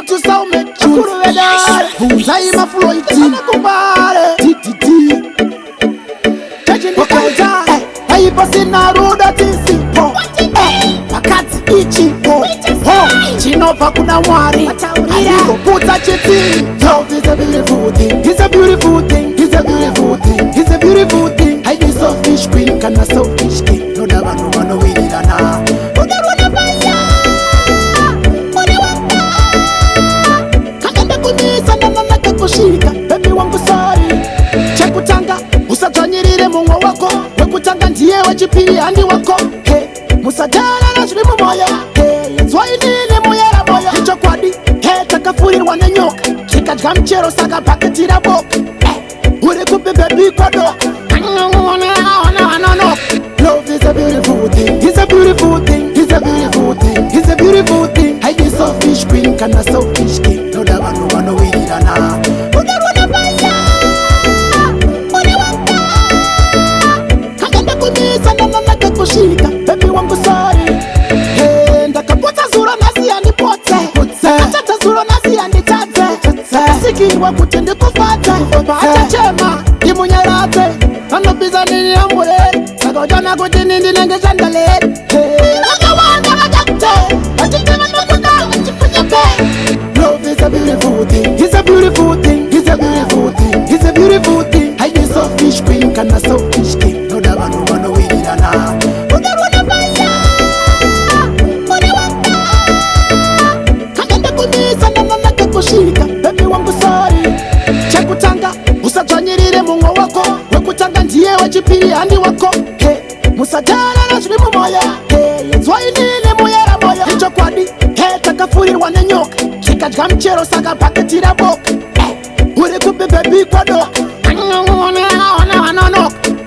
to sound me Kuru vedare Zaima floiti Nakumbare Titi Judging the culture Hey basi na ruda tisipo Wakati ichipo Chinova kuna mwari Aligo puta cheti Love is a beautiful thing It's a beautiful thing It's a beautiful thing It's a beautiful thing Hey you selfish queen Kana selfish king No da bano wirana Udaruna baya Mone waka Kagenda kumisa Nana kakushika Baby wangu sorry Chekutanga Usatanyirire mungo wako Wekutanga ndiye wachipili andi wako Hey Musajana na shrimu moya Hey Zwainini muyera moya Hicho kwadi Hey takafuri wane nyoka Kikajga mchero saka paketira boka Ure kupe baby kwa doka Love is a beautiful thing It's a beautiful thing It's a beautiful thing It's a beautiful thing Hey you selfish queen Kana selfish king No da bano wirana Udaruna baya Mone waka Kagenda kumisa Nana kakushika Baby wangu sorry Hey ndakapota zuro nasi anipote Achata zuro nasi anitate Siki wakutende kufate Acha chema Imunyarate Anobiza nini amure Sagojana kutini ndinenge shandale Hey Wakawanda wajakte Achitema nakuna Achipunya pe Love is a beautiful thing It's a beautiful thing It's a beautiful thing It's a beautiful thing Hey you selfish queen Kana selfish king No da bano wirana Udaruna baya Mone waka Kagenda kumisa Nana kakushika Baby wangu sorry Chekutanga Usatanyirire mungo wako Wekutanga ndiye wachipili andi wako Hey Musajana na shrimu moya Hey Zwainini muyera moya Hicho kwadi Hey takafuri wane nyoka Kikajga mchero saka paketira boka Ure kupe baby kwa doka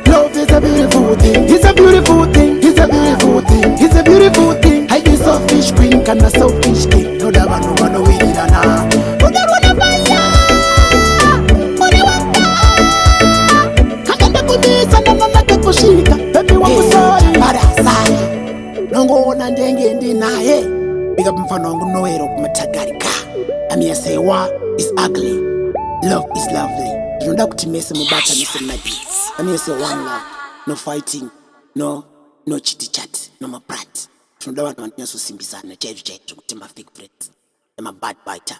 Love is a beautiful thing It's a beautiful thing It's a beautiful thing It's a beautiful thing Hey you selfish queen Kana selfish king No da bano wirana Udaruna baya Mone waka Kagenda kumisa Nana kakushika Baby wangu sorry Barasari Nongo ndenge ndinaye Big up mfano wangu Noero kumatagarika Amia say war is ugly Love is lovely Tunada kutimese mubata nise mabi Amia say one love No fighting No chitty chat No ma brat Tunada watu wantinyasu simbizana Cheju kutima fake friends I'm a bad biter